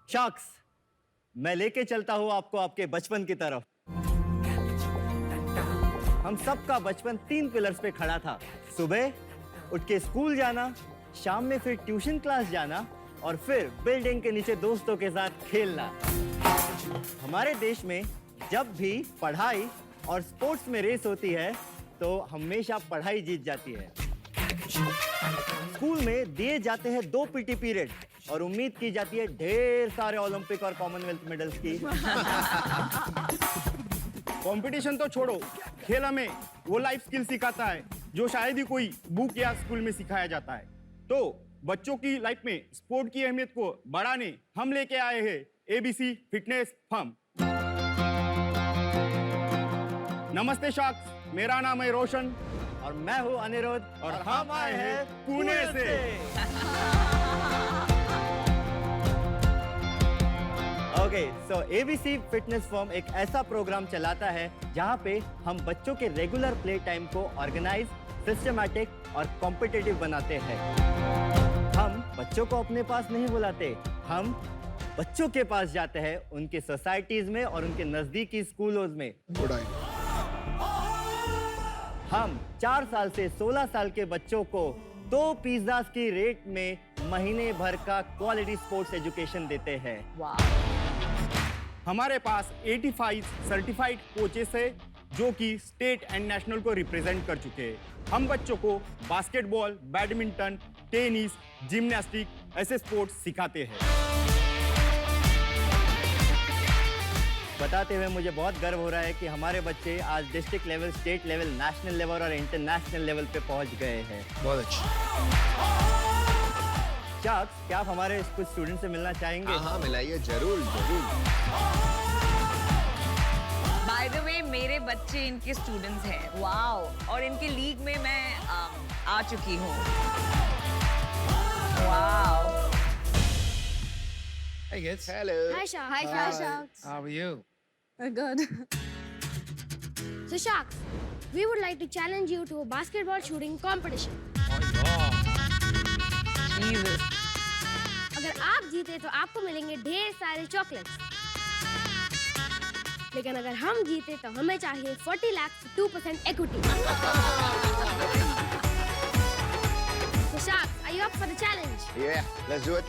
शख्स, मैं लेके चलता हूँ आपको आपके बचपन की तरफ। हम सबका बचपन 3 पिलर्स पे खड़ा था। सुबह उठ के स्कूल जाना, शाम में फिर ट्यूशन क्लास जाना और फिर बिल्डिंग के नीचे दोस्तों के साथ खेलना। हमारे देश में जब भी पढ़ाई और स्पोर्ट्स में रेस होती है तो हमेशा पढ़ाई जीत जाती है। स्कूल में दिए जाते हैं 2 पीटी पीरियड और उम्मीद की जाती है ढेर सारे ओलंपिक और कॉमनवेल्थ मेडल्स की। कंपटीशन तो छोड़ो, खेल हमें वो लाइफ स्किल सिखाता है जो शायद ही कोई बुक या स्कूल में सिखाया जाता है। तो बच्चों की लाइफ में स्पोर्ट की अहमियत को बढ़ाने हम लेके आए हैं एबीसी फिटनेस फर्म। नमस्ते शार्क्स, मेरा नाम है रोशन और मैं हूँ अनिरुद्ध और हम आए हैं पुणे से। ओके, सो एबीसी फिटनेस फर्म एक ऐसा प्रोग्राम चलाता है जहाँ पे हम बच्चों के रेगुलर प्ले टाइम को ऑर्गेनाइज, सिस्टमैटिक और कॉम्पिटिटिव बनाते हैं। हम बच्चों को अपने पास नहीं बुलाते, हम बच्चों के पास जाते हैं, उनके सोसाइटीज में और उनके नजदीकी स्कूलों में। हम 4 साल से 16 साल के बच्चों को 2 पिज्जास की रेट में महीने भर का क्वालिटी स्पोर्ट्स एजुकेशन देते हैं। हमारे पास 85 सर्टिफाइड कोचेस है जो कि स्टेट एंड नेशनल को रिप्रेजेंट कर चुके हैं। हम बच्चों को बास्केटबॉल, बैडमिंटन, टेनिस, जिम्नास्टिक ऐसे स्पोर्ट्स सिखाते हैं। बताते हुए मुझे बहुत गर्व हो रहा है कि हमारे बच्चे आज district level, state level, national level और इंटरनेशनल लेवल पे पहुंच गए हैं। बहुत अच्छा। शख्स, क्या आप हमारे कुछ स्टूडेंट से मिलना चाहेंगे? हाँ, मिलाइए, जरूर जरूर। बाय द वे, मेरे बच्चे इनके स्टूडेंट्स हैं। वाओ! और इनके लीग में मैं आ चुकी हूँ। Wow! Hey kids. Hello. Hi, Sharks. Hi, Sharks. How are you? We're good. So, Sharks, we would like to challenge you to a basketball shooting competition. Jesus. अगर आप जीते तो आपको मिलेंगे ढेर सारे चॉकलेट्स। लेकिन अगर हम जीते तो हमें चाहिए 40 lakh 2% equity. So, Sharks, are you up for the challenge? Yeah, let's do it.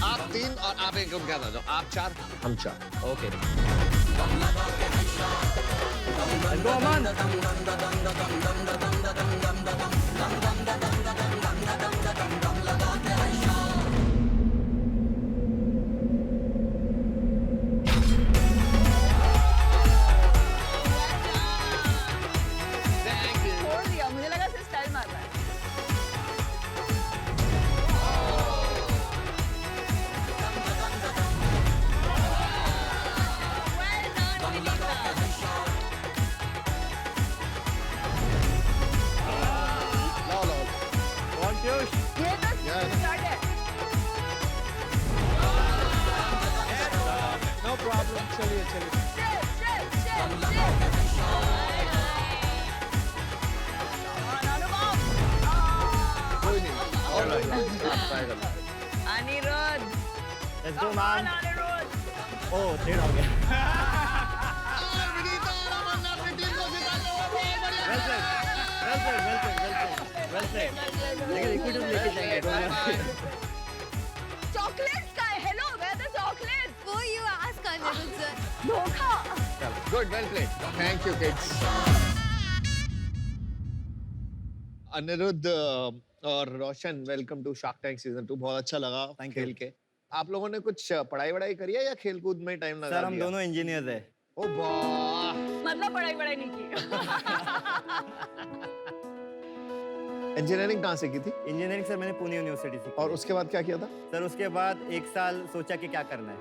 आप 3 और आप 1 ग्रुप ज्यादा जाओ। आप 4, हम 4। ओके। Go on. छोड़ दिया, मुझे लगा सिर्फ स्टाइल मार रहा है। Well done, Vinita. लो। कौन पीयूष? ये तो Yeah. स्टार्ट है। No problem. चलिए चलिए। Chill. अनुपम। कोई नहीं। All right. आप try कर लो। Anirudh. Let's go, Come on, man. Anirudh. ओह, देर हो गया। Well said. Well said, well said, well said, well said. लेकिन equity लेके जाएंगे, don't worry. चॉकलेट्स का है। Hello, where the chocolates? वो you ask Anirudh sir. धोखा। Good, well played. Thank you, kids. Aniruddh और Roshan, welcome to Shark Tank season 2। बहुत अच्छा लगा Thank you. खेल के। आप लोगों ने कुछ पढ़ाई वढ़ाई करी है या खेल कूद में टाइम लगा सर, हम दिया? दोनों इंजीनियर्स हैं। ओ वाह। मतलब पढ़ाई नहीं की। इंजीनियरिंग कहाँ से की थी? इंजीनियरिंग सर मैंने पुणे यूनिवर्सिटी से की। और उसके बाद क्या किया था? सर उसके बाद 1 साल सोचा कि क्या करना है।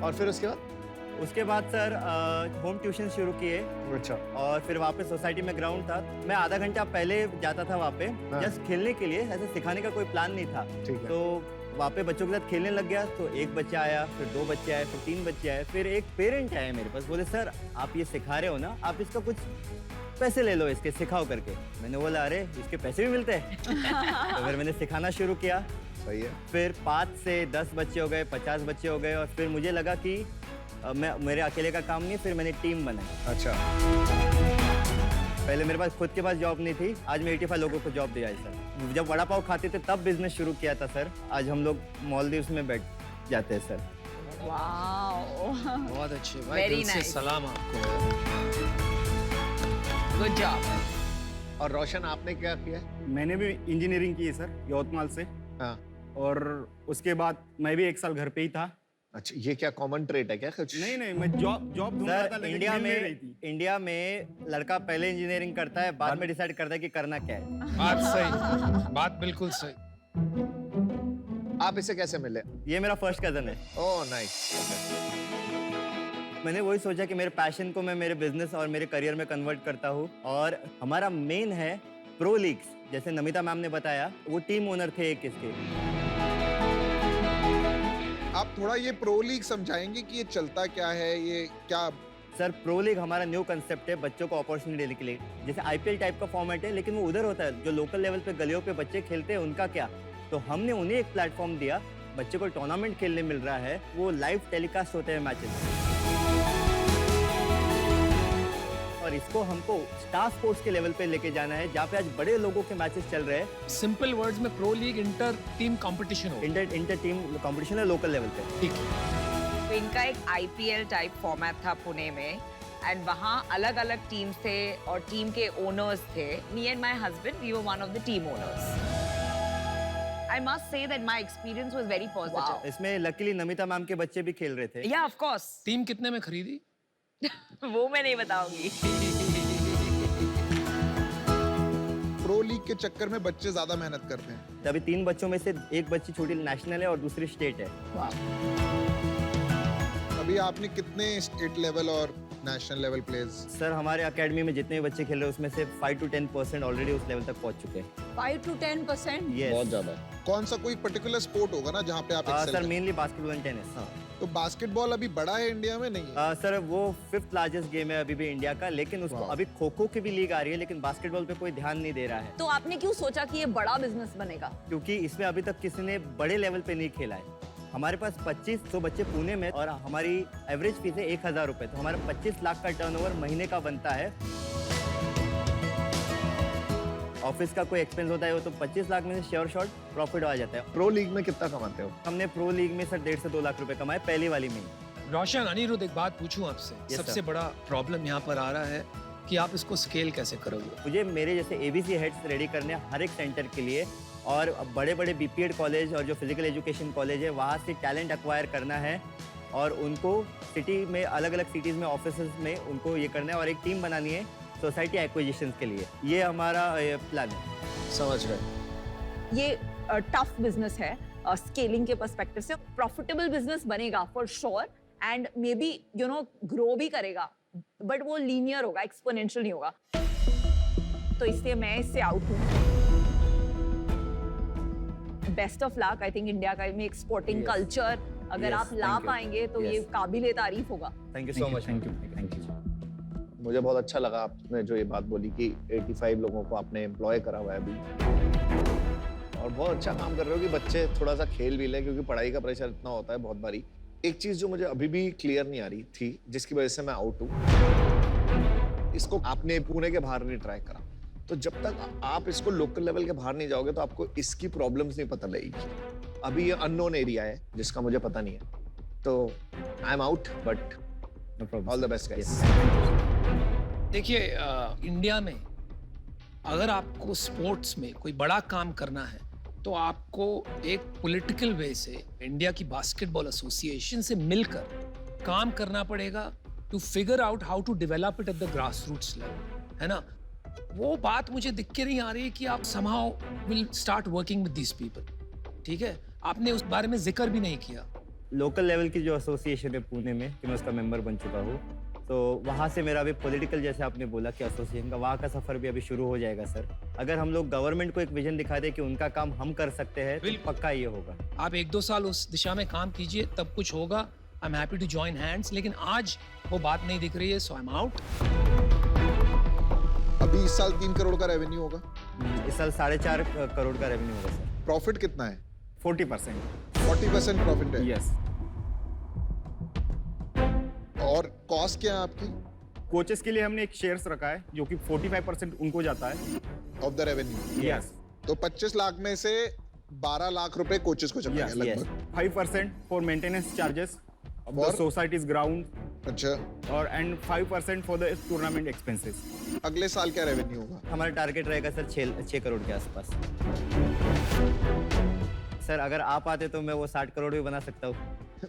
और फिर उसके बाद? उसके बाद सर होम ट्यूशन शुरू किए अच्छा। और फिर वहाँ पे सोसाइटी में ग्राउंड था। मैं आधा घंटा पहले जाता था वहाँ पे, हाँ। जस्ट खेलने के लिए, ऐसे सिखाने का कोई प्लान नहीं था। ठीक है। तो वहाँ पे बच्चों के साथ खेलने लग गया। तो 1 बच्चा आया, फिर 2 बच्चे आए, फिर 3 बच्चे आए, फिर एक पेरेंट आया मेरे पास, बोले सर आप ये सिखा रहे हो ना, आप इसका कुछ पैसे ले लो इसके, सिखाओ करके। मैंने बोला अरे इसके पैसे भी मिलते हैं। तो फिर मैंने सिखाना शुरू किया। सही है। फिर 5 से 10 बच्चे हो गए, 50 बच्चे हो गए, और फिर मुझे लगा कि मेरे अकेले का काम नहीं, फिर मैंने टीम बनाई। अच्छा। पहले मेरे पास खुद के पास जॉब नहीं थी, आज मैं 85 लोगों को जॉब दिया है सर। जब वड़ा पाव खाते थे तब बिजनेस शुरू किया था सर, आज हम लोग मालदीव्स में बैठ जाते हैं सर। वाओ, बहुत अच्छे भाई, Very दिल से nice. सलाम आपको। Good job. और रोशन आपने क्या किया? मैंने भी इंजीनियरिंग की है सर, यवतमाल से। हाँ। और उसके बाद मैं भी 1 साल घर पे ही था। अच्छा, ये क्या कॉमन ट्रेट है क्या कुछ? नहीं नहीं, मैं जॉब ढूंढ रहा था, सर लेकिन इंडिया मिल नहीं रही थी। में लड़का पहले इंजीनियरिंग करता है, बाद में डिसाइड करता है कि करना क्या है। बात सही, बात बिल्कुल सही। आप इसे कैसे मिले? ये मेरा फर्स्ट कजन है। Oh nice. मैंने वही सोचा कि मेरे पैशन को मैं मेरे बिजनेस और मेरे करियर में कन्वर्ट करता हूँ, और हमारा मेन है प्रो लीग्स। जैसे नमिता मैम ने बताया, वो टीम ओनर थे एक इसके। आप थोड़ा ये प्रो लीग समझाएंगे कि ये चलता क्या है, ये क्या? सर प्रो लीग हमारा न्यू कंसेप्ट है बच्चों को अपॉर्चुनिटी देने के लिए। जैसे आईपीएल टाइप का फॉर्मेट है, लेकिन वो उधर होता है जो लोकल लेवल पे गलियों पे बच्चे खेलते हैं, उनका क्या। तो हमने उन्हें एक प्लेटफॉर्म दिया, बच्चे को टूर्नामेंट खेलने मिल रहा है, वो लाइव टेलीकास्ट होते हैं मैचेस। और इसको हमको स्टार स्पोर्ट्स के लेवल पे लेके जाना है, जहाँ पे आज बड़े लोगों के मैचेस चल रहे हैं। सिंपल वर्ड्स में pro league inter team competition हो। इंटर टीम कंपटीशन है लोकल लेवल पे। ठीक है। तो इनका एक आईपीएल टाइप फॉर्मेट था पुणे में, एंड वहाँ अलग अलग टीम्स थे और टीम के ओनर्स थे। Me and my husband, we were one of the team owners. I must say that my experience was very positive. इसमें लकीली नमिता मैम के बच्चे भी खेल रहे थे। Yeah, of course. टीम कितने में खरीदी? वो मैं नहीं बताऊंगी। प्रो लीग के चक्कर में बच्चे ज्यादा मेहनत करते हैं। अभी 3 बच्चों में से एक बच्ची छोटी नेशनल है और दूसरी स्टेट है। अभी आपने कितने स्टेट लेवल और नेशनल लेवल प्लेयर्स? सर हमारे एकेडमी में जितने भी बच्चे खेल रहे हैं उसमें से 5 to 10% ऑलरेडी उस लेवल तक पहुंच चुके हैं। 5 to 10%? Yes. बहुत ज्यादा। कौन सा कोई पर्टिकुलर स्पोर्ट होगा ना जहाँ पे आप excel सर करें? Mainly basketball and tennis. तो बास्केटबॉल अभी बड़ा है इंडिया में, नहीं है? सर वो 5th लार्जेस्ट गेम है अभी भी इंडिया का, लेकिन उसको अभी खो खो की भी लीग आ रही है, लेकिन बास्केटबॉल पे कोई ध्यान नहीं दे रहा है। तो आपने क्यों सोचा कि ये बड़ा बिजनेस बनेगा? क्योंकि इसमें अभी तक किसी ने बड़े लेवल पे नहीं खेला है। हमारे पास 2500 बच्चे पुणे में, और हमारी एवरेज फीस है 1000 रुपए, तो हमारा 25 लाख का टर्नओवर महीने का बनता है। ऑफिस का कोई एक्सपेंस होता है वो तो 25 लाख में से श्योर शॉर्ट प्रॉफिट आ जाता है। प्रो लीग में कितना कमाते हो? हमने प्रो लीग में सर 1.5 से 2 लाख रुपए कमाए पहली वाली में। रोशन, अनिरुद्ध, एक बात पूछूं आपसे। Yes, सबसे sir. बड़ा प्रॉब्लम यहाँ पर आ रहा है कि आप इसको स्केल कैसे करोगे? मुझे मेरे जैसे एबीसी हेड्स रेडी करने हैं हर एक सेंटर के लिए, और बड़े बड़े बीपीएड कॉलेज और जो फिजिकल एजुकेशन कॉलेज है वहाँ से टैलेंट एक्वायर करना है, और उनको सिटी में अलग अलग सिटीज़ में ऑफिसेज में उनको ये करना है, और एक टीम बनानी है सोसाइटी एक्विजिशन के लिए। ये हमारा प्लान है। समझ गए। ये टफ बिजनेस है स्केलिंग के पर्सपेक्टिव से। प्रॉफिटेबल बिजनेस बनेगा for sure, and may be you know grow भी करेगा, बट वो लीनियर होगा, एक्सपोनेंशियल नहीं होगा। तो इसलिए मैं इससे आउट हूँ। Best of luck. I think India का में एक्सपोर्टिंग Yes. कल्चर अगर Yes, आप ला thank you. पाएंगे तो ये Yes. काबिले तारीफ होगा। Thank you so much. Thank you. मुझे बहुत अच्छा लगा आपने जो ये बात बोली कि 85 लोगों को आपने एम्प्लॉय करा हुआ है अभी, और बहुत अच्छा काम कर रहे हो कि बच्चे थोड़ा सा खेल भी लें, क्योंकि पढ़ाई का प्रेशर इतना होता है बहुत बारी। एक चीज जो मुझे अभी भी क्लियर नहीं आ रही थी, जिसकी वजह से मैं आउट हूँ, इसको आपने पुणे के बाहर नहीं ट्राई करा। तो जब तक आप इसको लोकल लेवल के बाहर नहीं जाओगे तो आपको इसकी प्रॉब्लम्स नहीं पता लगेगी। अभी ये अननोन एरिया है जिसका मुझे पता नहीं है, तो आई am out, but all the best guys. देखिए, इंडिया में अगर आपको स्पोर्ट्स में कोई बड़ा काम करना है तो आपको एक पॉलिटिकल वे से इंडिया की बास्केटबॉल एसोसिएशन से मिलकर काम करना पड़ेगा to figure out how to develop it at the grass roots level, है ना? वो बात मुझे दिख के नहीं आ रही है कि आप somehow will start working with these people। ठीक है, आपने उस बारे में जिक्र भी नहीं किया। लोकल लेवल की जो एसोसिएशन है पुणे में, कि मैं उसका मेंबर बन चुका हूँ, तो वहाँ से मेरा अभी पॉलिटिकल, जैसे आपने बोला कि एसोसिएशन का, वहाँ का सफर भी अभी शुरू हो जाएगा सर। अगर हम लोग गवर्नमेंट को एक विजन दिखा दे कि उनका काम हम कर सकते हैं, तो बिल्कुल। पक्का ये होगा। आप 1-2 साल उस दिशा में काम कीजिए, तब कुछ होगा। I am happy to join hands, लेकिन आज वो बात नहीं दिख रही है, सो आई एम आउट। अभी इस साल 3 करोड़ का रेवेन्यू होगा। इस साल 4.5 करोड़ का रेवेन्यू होगा सर। प्रॉफिट कितना है? 40%। 40% प्रॉफिट है। यस। और कॉस्ट क्या है आपकी कोचेस के लिए हमने एक शेयर्स रखा है जो कि 45% उनको जाता है। Of the revenue? यस। तो 25 लाख में से 12 लाख रुपए कोचेस को चलेगा Yes, लगभग। 5% for maintenance charges of the For? Societies ground अच्छा, और and 5% for the tournament expenses. अगले साल क्या रेवेन्यू होगा? हमारा टारगेट रहेगा सर 6 करोड़ के आसपास। सर अगर आप आते तो मैं वो 60 करोड़ भी बना सकता हूँ।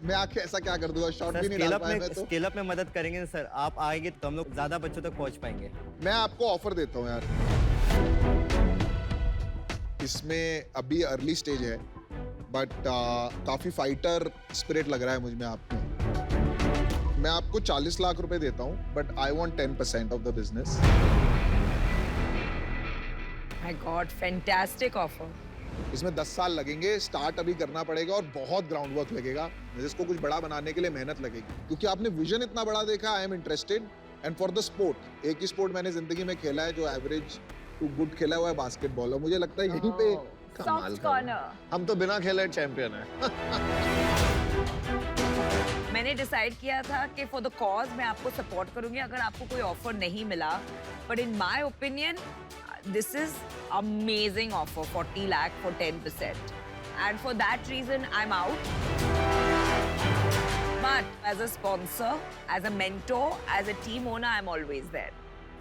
मैं आके ऐसा क्या कर दूंगा, शॉर्ट सर भी नहीं डाल पाया मैं तो। स्केल अप में मदद करेंगे ना सर। आप आएंगे तो हम लोग ज्यादा बच्चों तक पहुंच पाएंगे। मैं आपको ऑफर देता हूँ यार, इसमें अभी अर्ली स्टेज है बट काफी फाइटर स्पिरिट लग रहा है मुझ में आप में। मैं आपको 40 लाख रुपए देता हूँ but I want 10% of the business. My God, fantastic offer. इसमें 10 साल लगेंगे, स्टार्ट अभी करना पड़ेगा और बहुत ग्राउंड वर्क लगेगा, जिसको कुछ बड़ा बनाने के लिए मेहनत लगेगी। क्योंकि आपने विजन इतना बड़ा देखा, I am interested and for the sport. एक ही स्पोर्ट मैंने जिंदगी में खेला है जो एवरेज टू गुड खेला हुआ है, बास्केटबॉल। और मुझे लगता है यहीं पे कमाल सॉफ्ट का। कॉर्नर। हम तो बिना खेले चैंपियन है। मैंने डिसाइड किया था कि फॉर द कॉज मैं आपको सपोर्ट करूंगी अगर आपको कोई ऑफर नहीं मिला, but in my opinion this is amazing offer, 40 lakh for 10%, and for that reason I am out. But as a sponsor, as a mentor, as a team owner, I am always there.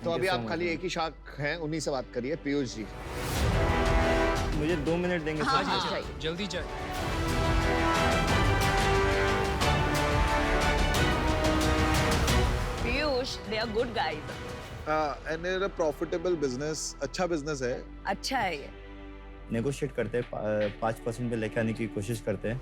तो अभी आप खाली एक ही शाख हैं, उन्हीं से बात करिए, पीयूष जी। मुझे 2 मिनट देंगे हाँ, सर? हाँ। जल्दी जाए। Piyush, they are good guys. And it a profitable business, अच्छा बिजनेस है। अच्छा है ये। नेगोशिएट करते हैं, 5% पे लेके आने की कोशिश करते हैं।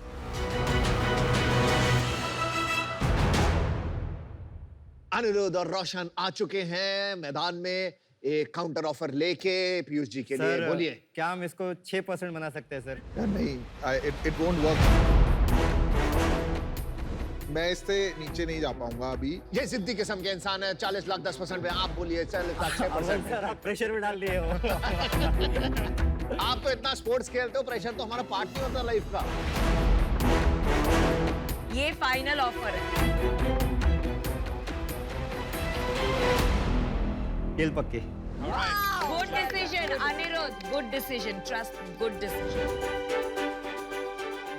अनिरुद्ध और रोशन आ चुके हैं मैदान में एक काउंटर ऑफर लेके पीयूष जी के लिए। सर बोलिए। क्या हम इसको 6% बना सकते हैं सर? यार नहीं, इट वोंट वर्क। मैं इससे नीचे नहीं जा पाऊंगा अभी। ये जिद्दी किस्म के इंसान है। 40 लाख 10% पे आप बोलिए 6% सर आप प्रेशर में डाल दिए हो। आप तो इतना स्पोर्ट्स खेलते हो, प्रेशर तो हमारा पार्ट नहीं होता लाइफ का। ये फाइनल ऑफर है। खेल पक्की। Good decision, Anirudh. Good decision. Trust me, good decision.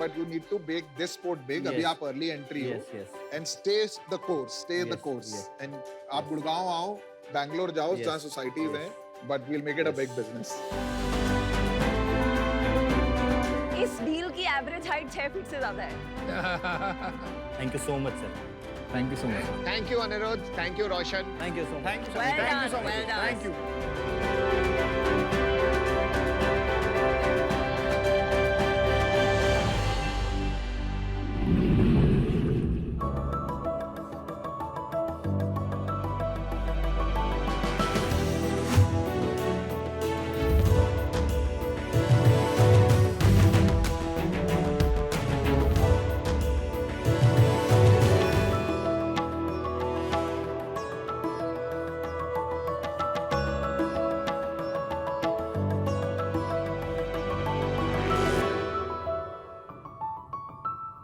But you need to make this sport big. Yes. अभी आप early entry हो Yes, yes. and stay the course, stay the Yes, course. yes. And आप गुड़गांव आओ, बैंगलोर जाओ, Yes, जहाँ societies yes. हैं, but we'll make it a big business. इस deal की एवरेज हाइट 6 फीट से ज्यादा है। Thank you so much sir. Thank you so much. Thank you Aniruddh, thank you Roshan. Thank you so much. Thank you Well thank you done, so much. well done. Thank you.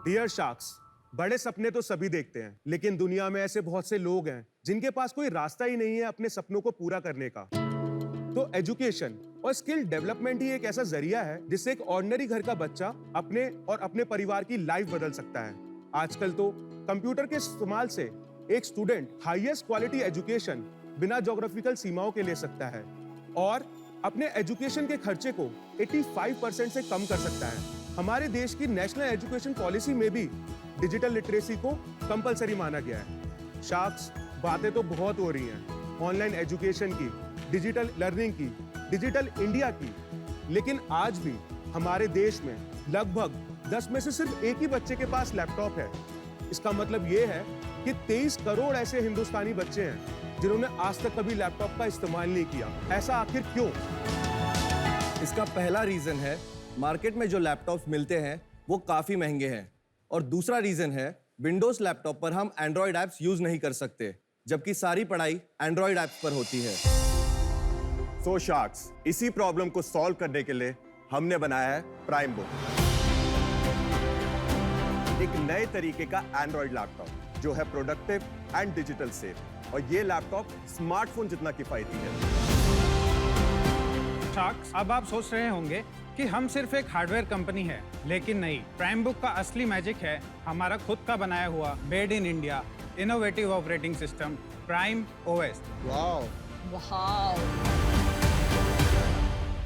Dear sharks, बड़े सपने तो सभी देखते हैं, लेकिन दुनिया में ऐसे बहुत से लोग हैं जिनके पास कोई रास्ता ही नहीं है अपने सपनों को पूरा करने का। तो एजुकेशन और स्किल डेवलपमेंट ही एक ऐसा जरिया है जिससे एक ऑर्डिनरी घर का बच्चा अपने और अपने परिवार की लाइफ बदल सकता है। आजकल तो कंप्यूटर के इस्तेमाल से एक स्टूडेंट हाईएस्ट क्वालिटी एजुकेशन बिना ज्योग्राफिकल सीमाओं के ले सकता है और अपने एजुकेशन के खर्चे को 85% से कम कर सकता है। हमारे देश की नेशनल एजुकेशन पॉलिसी में भी डिजिटल लिटरेसी को कंपलसरी माना गया है। शार्क्स, बातें तो बहुत हो रही हैं ऑनलाइन एजुकेशन की, डिजिटल लर्निंग की, डिजिटल इंडिया की, लेकिन आज भी हमारे देश में लगभग 10 में से सिर्फ एक ही बच्चे के पास लैपटॉप है। इसका मतलब ये है कि 23 करोड़ ऐसे हिंदुस्तानी बच्चे हैं जिन्होंने आज तक कभी लैपटॉप का इस्तेमाल नहीं किया। ऐसा आखिर क्यों? इसका पहला रीजन है मार्केट में जो लैपटॉप्स मिलते हैं वो काफी महंगे हैं, और दूसरा रीजन है विंडोज लैपटॉप पर हम एंड्रॉयड ऐप्स यूज नहीं कर सकते, जबकि सारी पढ़ाई एंड्रॉयड ऐप्स पर होती है। सो शार्क्स, इसी प्रॉब्लम को सॉल्व करने के लिए हमने बनाया है प्राइम बुक, एक नए तरीके का एंड्रॉइड लैपटॉप जो है प्रोडक्टिव एंड डिजिटल सेफ, और ये लैपटॉप स्मार्टफोन जितना किफायती है। शार्क्स, अब आप सोच रहे होंगे कि हम सिर्फ एक हार्डवेयर कंपनी है, लेकिन नहीं। प्राइम बुक का असली मैजिक है हमारा खुद का बनाया हुआ made in India innovative operating system prime OS. Wow, wow,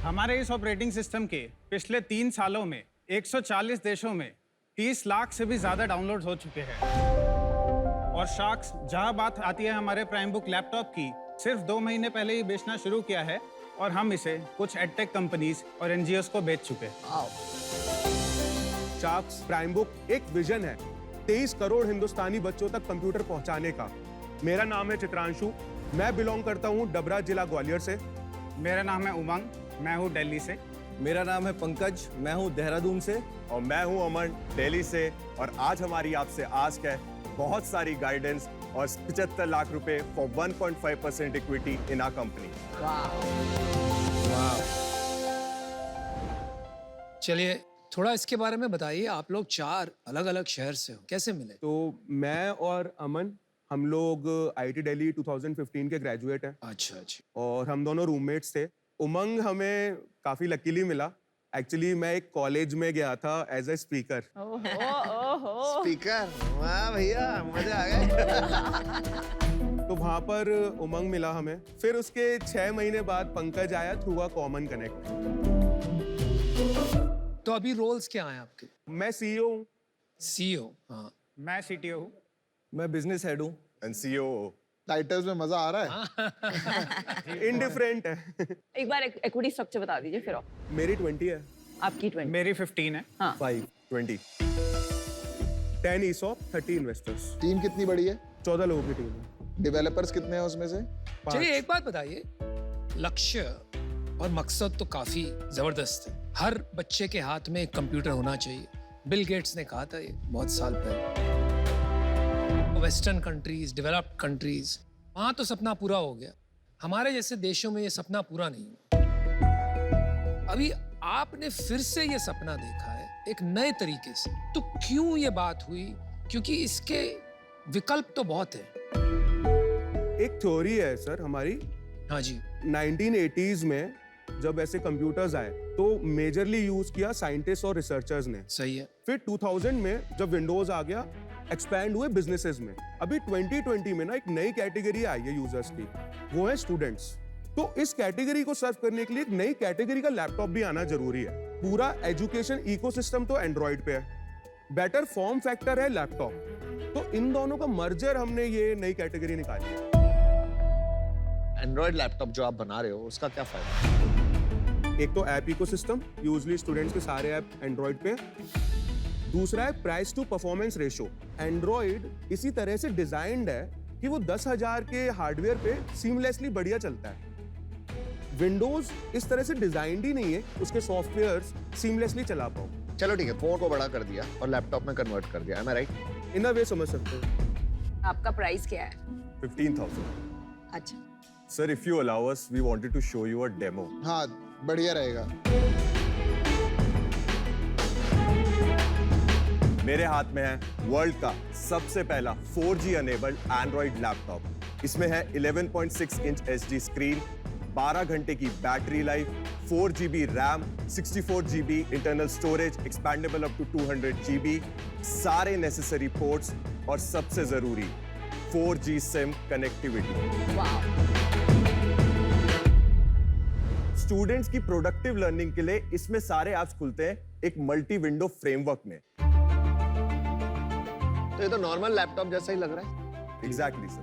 हमारे इस ऑपरेटिंग सिस्टम के पिछले 3 सालों में 140 देशों में 30 लाख से भी ज्यादा डाउनलोड हो चुके हैं। और शार्क्स, जहां बात आती है हमारे प्राइम बुक लैपटॉप की, सिर्फ 2 महीने पहले ही बेचना शुरू किया है और हम इसे कुछ एडटेक कंपनीज और एनजीओस को बेच चुके हैं। शार्क्स प्राइम बुक एक विजन है 23 करोड़ हिंदुस्तानी बच्चों तक कंप्यूटर पहुंचाने का। मेरा नाम है चित्रांशु, मैं बिलोंग करता हूं डबरा जिला ग्वालियर से। मेरा नाम है उमंग, मैं हूँ दिल्ली से। मेरा नाम है पंकज, मैं हूँ देहरादून से। और मैं हूं अमन, दिल्ली से। और आज हमारी आपसे आस्क है बहुत सारी गाइडेंस और 75 लाख रुपए for 1.5% equity in our company. चलिए थोड़ा इसके बारे में बताइए। आप लोग 4 अलग-अलग शहर से हो, कैसे मिले? तो मैं और अमन, हम लोग आईटी दिल्ली 2015 के ग्रेजुएट हैं। अच्छा अच्छा। और हम दोनों रूममेट्स थे। उमंग हमें काफी लकीली मिला। एक्चुअली मैं एक कॉलेज में गया था एज ए स्पीकर। स्पीकर, वाह भैया, मजे आ गए। तो वहां पर उमंग मिला हमें। फिर उसके 6 महीने बाद पंकज आया थ्रू अ कॉमन कनेक्ट। तो अभी रोल्स क्या हैं आपके? मैं सीईओ हूँ। सीईओ? हाँ। मैं सीटीओ हूँ। मैं बिजनेस हेड हूँ। And CEO. टाइटल्स में मजा आ रहा है। इंडिफरेंट है। एक बार इक्विटी स्ट्रक्चर बता दीजिए फिर। मेरी 20 है। आपकी 20? मेरी 15 है। हाँ। 20 10 ESOP, 30 इन्वेस्टर्स। टीम कितनी बड़ी है? 14 लोगों की टीम है। डेवलपर्स कितने हैं उसमें से? 5। चलिए एक बात बताइए, लक्ष्य और मकसद तो काफी जबरदस्त है। हर बच्चे के हाथ में एक कंप्यूटर होना चाहिए। बिल गेट्स ने कहा था ये बहुत साल पहले। वेस्टर्न कंट्रीज, डेवलप्ड कंट्रीज, वहां तो सपना पूरा हो गया। हमारे जैसे देशों में ये सपना पूरा नहीं हुआ। अभी आपने फिर से ये सपना देखा है एक नए तरीके से, तो क्यों ये बात हुई? क्योंकि इसके विकल्प तो बहुत है। एक थ्योरी है सर हमारी। हाँ जी। 1980s में जब ऐसे कंप्यूटर्स आए तो मेजरली यूज किया साइंटिस्ट और रिसर्चर्स ने। सही है। फिर 2000 में जब विंडोज आ गया, एक्सपैंड हुए बिजनेसेस में। अभी 2020 में ना एक नई कैटेगरी आई है यूजर्स की, वो है स्टूडेंट्स। तो इस कैटेगरी को सर्व करने के लिए एक नई कैटेगरी का लैपटॉप भी आना जरूरी है। पूरा एजुकेशन इकोसिस्टम तो एंड्रॉइड पे है, बेटर फॉर्म फैक्टर है लैपटॉप। तो इन दोनों का मर्जर हमने ये नई कैटेगरी निकाली है। एंड्रॉइड लैपटॉप जो आप बना रहे हो उसका क्या फायदा? एक तो ऐप इकोसिस्टम, यूजली स्टूडेंट्स के सारे ऐप एंड्रॉइड पे। दूसरा है price to performance ratio. Android इसी तरह से डिजाइंड है कि वो 10,000 के हार्डवेयर पे सीमलेसली बढ़िया चलता है। विंडोज इस तरह से डिजाइंड ही नहीं है उसके सॉफ्टवेयर्स सीमलेसली चला पाओ। चलो ठीक है, फोन को बड़ा कर दिया और लैपटॉप में कन्वर्ट कर दिया, am I right? इन अ वे समझ सकते हो। आपका प्राइस क्या है? 15,000। अच्छा। Sir, if you allow us, we wanted to show you a demo. हाँ, बढ़िया रहेगा। मेरे हाथ में है वर्ल्ड का सबसे पहला 4G अनेबल्ड एंड्रॉइड लैपटॉप। इसमें है 11.6 इंच HD स्क्रीन, 12 घंटे की battery life, 4 GB RAM, 64 GB internal storage, expandable up to 200 GB, सारे नेसेसरी पोर्ट्स और सबसे जरूरी 4G सिम कनेक्टिविटी। स्टूडेंट्स की प्रोडक्टिव लर्निंग के लिए इसमें सारे ऐप्स खुलते हैं एक मल्टी विंडो फ्रेमवर्क में। तो ये तो नॉर्मल लैपटॉप जैसा ही लग रहा है। Exactly sir.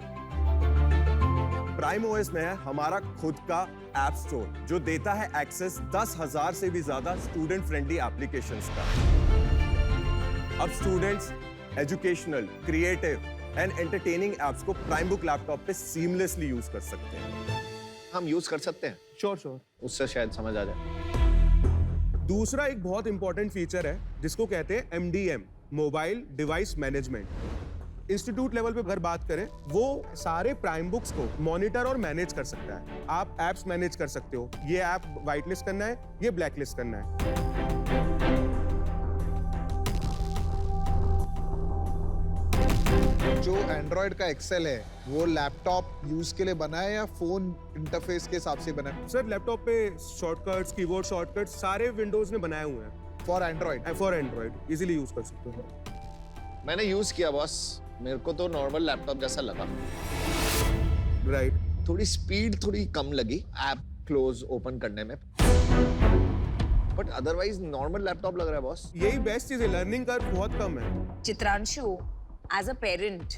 प्राइम ओएस में है हमारा खुद का ऐप स्टोर जो देता है एक्सेस 10,000 से भी ज्यादा स्टूडेंट फ्रेंडली एप्लीकेशंस का। अब students educational, creative and entertaining apps को प्राइम बुक लैपटॉप पे सीमलेसली यूज कर सकते हैं। हम यूज कर सकते हैं? श्योर। उससे शायद समझ आ जाए। दूसरा एक बहुत इंपॉर्टेंट फीचर है जिसको कहते हैं MDM, mobile device management. Institute level पे अगर बात करें, वो सारे प्राइम बुक्स को मॉनिटर और मैनेज कर सकता है। आप एप्स मैनेज कर सकते हो, ये ऐप व्हाइट लिस्ट करना है, ये ब्लैक लिस्ट करना है। जो एंड्रॉयड का एक्सेल है वो लैपटॉप यूज के लिए बना है या फोन इंटरफेस के हिसाब से बना है? सर लैपटॉप पे शॉर्टकट्स, कीबोर्ड शॉर्टकट्स सारे विंडोज ने बनाए हुए हैं for Android. For Android easily use कर सकते हो। मैंने यूज किया बॉस, मेरे को तो नॉर्मल लैपटॉप जैसा लगा। राइट। थोड़ी स्पीड थोड़ी कम लगी ऐप क्लोज ओपन करने में, बट अदरवाइज नॉर्मल लैपटॉप लग रहा है बॉस। यही बेस्ट चीज है, लर्निंग कर्व बहुत कम है। चित्रांशु, एज अ पेरेंट,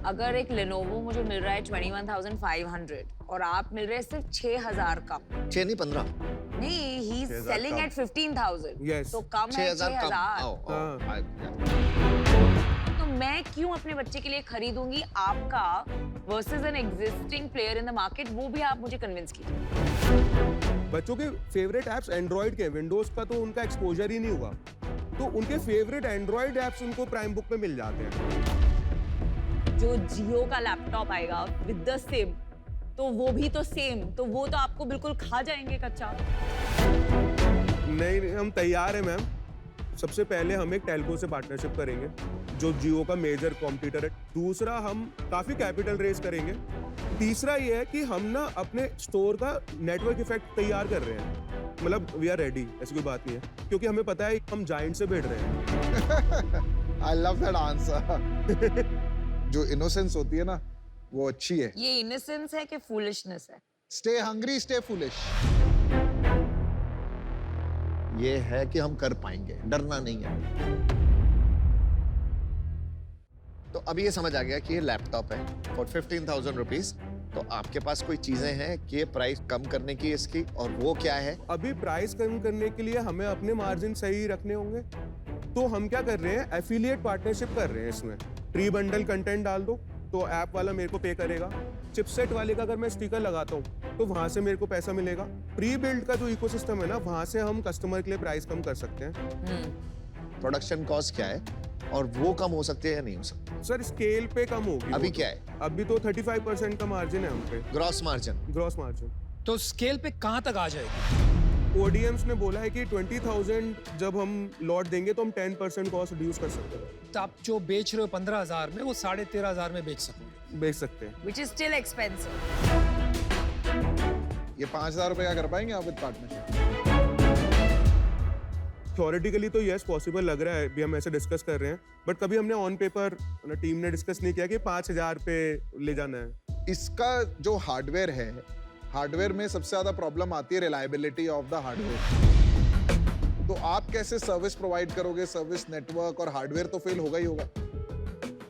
अगर एक लेनोवो मुझे मिल रहा है 21,500 और आप मिल रहे हैं सिर्फ 6,000 का, 6 नहीं 15। नहीं, he is selling at 15,000, Yes. तो कम है 6,000 कम। 6,000। तो मैं क्यों अपने बच्चे के लिए खरीदूंगी आपका versus an existing player in the market? वो भी आप मुझे कन्विंस कीजिए। बच्चों के फेवरेट एप्स एंड्रॉइड के, विंडोज का तो उनका एक्सपोजर ही नहीं हुआ, तो उनके फेवरेट एंड्रॉइड एप्स उनको प्राइम बुक में मिल जाते हैं। जो जियो का लैपटॉप आएगा विद द सेम, तो वो भी तो सेम, तो वो तो आपको बिल्कुल खा जाएंगे कच्चा। नहीं, हम तैयार हैं मैम। सबसे पहले हम एक टेलको से पार्टनरशिप करेंगे जो जियो का मेजर कॉम्पिटिटर है। दूसरा, हम काफी कैपिटल रेज करेंगे। तीसरा ये है कि हम ना अपने स्टोर का नेटवर्क इफेक्ट तैयार कर रहे हैं, मतलब वी आर रेडी, ऐसी कोई बात नहीं है, क्योंकि हमें पता है हम जायंट से भिड़ रहे हैं। I love that answer. जो इनोसेंस होती है ना वो अच्छी है। ये इनोसेंस है कि फूलिशनेस है? Stay hungry stay foolish. ये है कि हम कर पाएंगे, डरना नहीं है। तो अब ये समझ आ गया कि ये लैपटॉप है फॉर 15,000 रुपीज। तो आपके पास कोई चीजें हैं कि ये प्राइस कम करने की इसकी, और वो क्या है? अभी प्राइस कम करने के लिए हमें अपने मार्जिन सही रखने होंगे, तो हम क्या कर रहे हैं, एफिलिएट पार्टनरशिप कर रहे हैं। इसमें प्री बंडल कंटेंट डाल दो तो ऐप वाला मेरे को पे करेगा। चिपसेट वाले का अगर मैं स्टिकर लगाता हूँ तो वहां से मेरे को पैसा मिलेगा। प्री बिल्ड का जो इकोसिस्टम है ना, वहां से हम कस्टमर के लिए प्राइस कम कर सकते हैं। प्रोडक्शन कॉस्ट क्या है और वो कम हो सकती है या नहीं हो सकती? सर स्केल पे कम होगी। अभी वो तो। क्या है? अभी तो 35% का मार्जिन है हम पे, ग्रॉस मार्जिन। Gross margin. तो स्केल पे कहाँ तक आ जाएगी? ओडीएम्स ने बोला है कि 20,000 जब हम लॉट देंगे तो हम 10% कॉस्ट रिड्यूस कर सकते हैं। तो आप जो बेच रहे हो 15,000 में, वो 13,500 में बेच सकोगे। बेच सकते हैं। Which is still expensive. ये 5,000 रुपए का कर पाएंगे आप विद पार्टनरशिप? थ्योरेटिकली तो यस पॉसिबल लग रहा है, भी हम ऐसे डिस्कस कर रहे हैं, बट कभी हमने ऑन पेपर टीम ने डिस्कस नहीं किया कि 5,000 पे ले जाना है। इसका जो हार्डवेयर है, हार्डवेयर में सबसे ज्यादा प्रॉब्लम आती है रिलायबिलिटी ऑफ द हार्डवेयर। तो आप कैसे सर्विस प्रोवाइड करोगे? सर्विस नेटवर्क और हार्डवेयर तो फेल होगा ही होगा।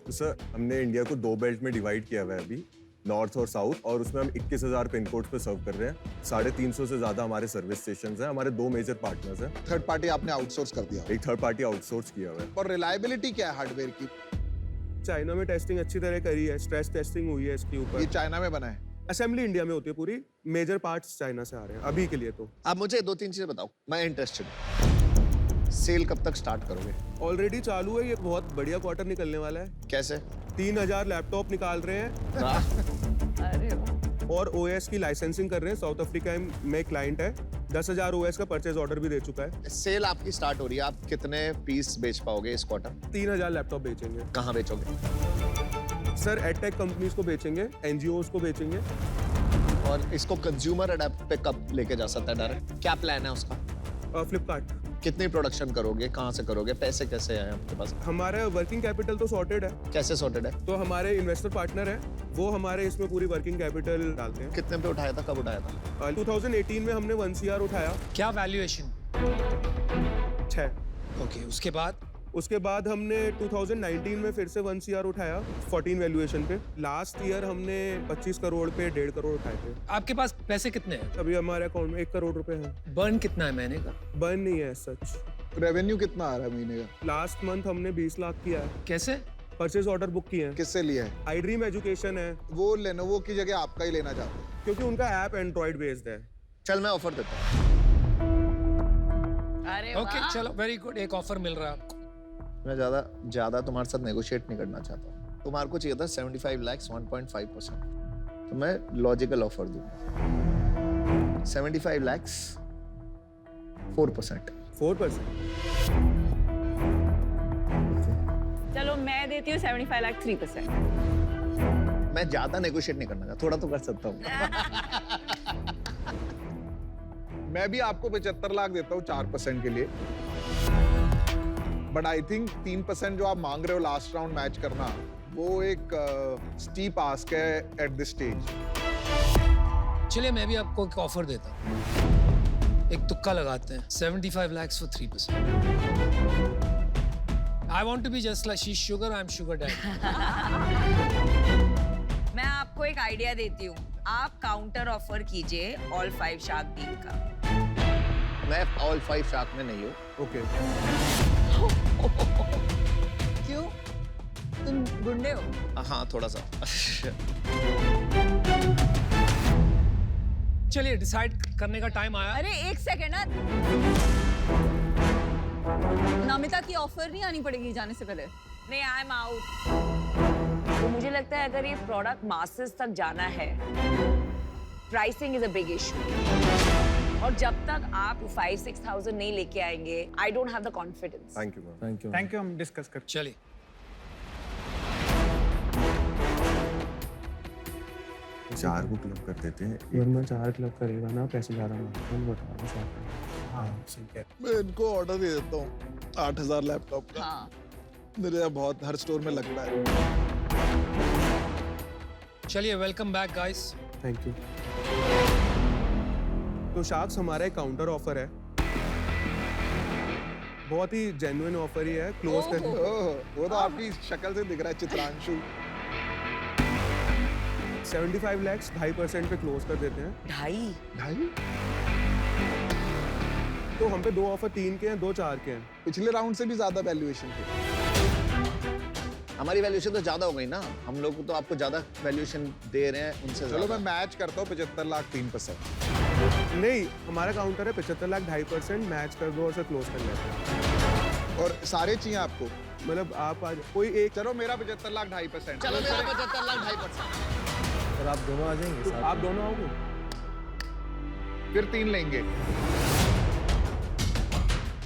तो सर हमने इंडिया को 2 बेल्ट में डिवाइड किया हुआ है अभी, नॉर्थ और साउथ, और उसमें हम 21,000 पिन कोड पे सर्व कर रहे हैं। 350 से ज्यादा हमारे सर्विस स्टेशंस हैं। हमारे 2 मेजर पार्टनर्स हैं। थर्ड पार्टी आपने आउटसोर्स कर दिया एक थर्ड पार्टी आउटसोर्स किया हुआ है। और रिलायबिलिटी क्या है हार्डवेयर की? चाइना में टेस्टिंग अच्छी तरह करी है, स्ट्रेस टेस्टिंग हुई है इसके ये ऊपर। चाइना में बना है। असेंबली इंडिया में होती है पूरी, मेजर पार्ट्स चाइना से आ रहे हैं अभी के लिए तो। आप मुझे 2-3 चीजें बताओ, मैं इंटरेस्टेड हूँ। सेल कब तक स्टार्ट करोगे? ऑलरेडी चालू है, ये बहुत बढ़िया क्वार्टर निकलने वाला है। कैसे? 3,000 लैपटॉप निकाल रहे हैं अरे वाह। और ओएस की लाइसेंसिंग कर रहे हैं। साउथ अफ्रीका में क्लाइंट है, 10,000 ओएस का परचेज ऑर्डर भी दे चुका है। सेल आपकी स्टार्ट हो रही है, आप कितने पीस बेच पाओगे इस क्वार्टर? 3,000 लैपटॉप बेचेंगे। कहाँ बेचोगे? सर एडटेक कंपनीज को बेचेंगे, एनजीओज को बेचेंगे। और इसको कंज्यूमर अडेप्ट पे कब लेके जा सकता है डायरेक्ट? क्या प्लान है उसका? फ्लिपकार्ट। कितनी प्रोडक्शन करोगे, कहाँ से करोगे, पैसे कैसे आए आपके पास? हमारा वर्किंग कैपिटल तो सॉर्टेड है, कैसे सॉर्टेड है? तो हमारे इन्वेस्टर पार्टनर है, वो हमारे इसमें पूरी वर्किंग कैपिटल डालते हैं। कितने पे उठाया था, कब उठाया था? 2018 में हमने 1 CR उठाया। क्या वैल्यूएशन? 6। ओके, उसके बाद? उसके बाद हमने 2019 में फिर से 1 CR उठाया 14 वैल्यूएशन पे। लास्ट ईयर हमने 25 करोड़ पे 1.5 करोड़ उठाए थे। आपके पास पैसे कितने हैं? अभी हमारे अकाउंट में 1 करोड़ रुपए है। बर्न कितना है महीने का? बर्न नहीं है सच। रेवेन्यू कितना आ रहा है महीने का? लास्ट मंथ हमने 20 लाख किया है। कैसे? परचेज ऑर्डर बुक किए हैं। किससे लिया है? आई ड्रीम एजुकेशन है, वो लेनोवो की जगह आपका ही लेना चाहते हैं क्योंकि उनका ऐप एंड्रॉइड बेस्ड है। चल मैं ऑफर देता हूँ। अरे ओके वाह। चलो, वेरी गुड, एक ऑफर मिल रहा है आपको। मैं ज्यादा तुम्हारे साथ नेगोशिएट नहीं करना चाहता हूँ। कुमार को चाहिए था 75 lakhs 1.5%, तो मैं लॉजिकल ऑफर दूंगा 75 lakhs 4%. 4%. चलो मैं देती हूँ 75 लाख 3%. मैं ज्यादा नेगोशिएट नहीं करना, थोड़ा तो कर सकता हूँ. मैं भी आपको 75 लाख देता हूँ 4% के लिए. बट आई थिंक 3% जो आप मांग रहे हो लास्ट राउंड मैच करना, वो एक स्टीप आस्क है एट दिस स्टेज. चलिए मैं भी आपको एक ऑफर देता हूँ, एक तुक्का लगाते हैं. 75 lakhs for 3%. I want to be just like she's sugar, I'm sugar daddy. मैं आपको एक आइडिया देती हूँ. आप काउंटर ऑफर कीजिए ऑल 5 शार्क डील का. मैं ऑल 5 शार्क में नहीं हूँ. ओके. क्यों? तुम गुंडे हो? हाँ थोड़ा सा. चलिए डिसाइड करने का टाइम आया. अरे एक सेकेंड ना, नमिता की ऑफर नहीं आनी पड़ेगी जाने से पहले? नहीं, आई एम आउट. तो मुझे लगता है अगर ये प्रोडक्ट मासेस तक जाना है, pricing is a big issue. और जब तक आप 5-6,000 नहीं लेके आएंगे, I don't have the confidence. Thank you ma'am. Thank you, हम डिस्कस कर. चलिए चार को क्लब कर देते हैं. वरना 4 क्लब करेगा ना, पैसे ज्यादा मांगता हूँ. बता दो साथ. हाँ सही है. मैं इनको ऑर्डर दे देता हूँ 8,000 लैपटॉप का. हाँ. मेरे यहाँ बहुत हर स्टोर में लगता है. चलिए, welcome back guys. Thank you. तो शार्क्स हमारा एक काउंटर ऑफर है, बहुत ही जेन्युइन ऑफर ही है. क्लोज कर ओह, वो तो आपकी शक्ल से दिख रहा है, चित्रांशु. 75 lakhs 2.5% पे क्लोज कर देते हैं. 2.5? तो हम पे 2 ऑफर 3 के हैं, 2 4 के हैं. पिछले राउंड से भी ज्यादा वैल्यूएशन थी. हमारी वैल्यूएशन तो ज्यादा हो गई ना, हम लोग तो आपको ज्यादा वैल्यूएशन दे रहे हैं उनसे. चलो मैं मैच करता हूँ 75 लाख 3%. नहीं, हमारा काउंटर है 75 लाख 2.5%. मैच कर दो और से क्लोज कर लेते हैं. और सारे चाहिए आपको? मतलब आप आज कोई एक. चलो मेरा 75 लाख 2.5%. चलो मेरा 75 लाख 2.5%. और आप दोनों आ जाएंगे तो आप दोनों आओगे? फिर 3 लेंगे.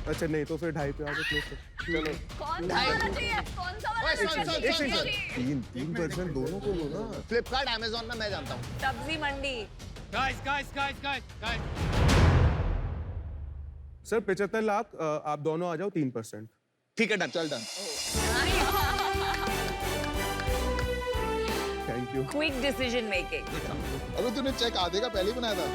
अच्छा नहीं, तो फिर 2.5 पे आओगे क्लोज कर. चलो कौन सा वाला चाहिए? कौन सा वाला चाहिए? 3% दोनों को लो ना. फ्लिपकार्ट अमेज़न में मैं जानता हूँ. सब्जी मंडी. गाइस. सर 75 लाख आप दोनों आ जाओ 3%. ठीक है, डन. चल done. Thank you. Quick decision making. अबे तूने चेक आधे का पहले ही बनाया था.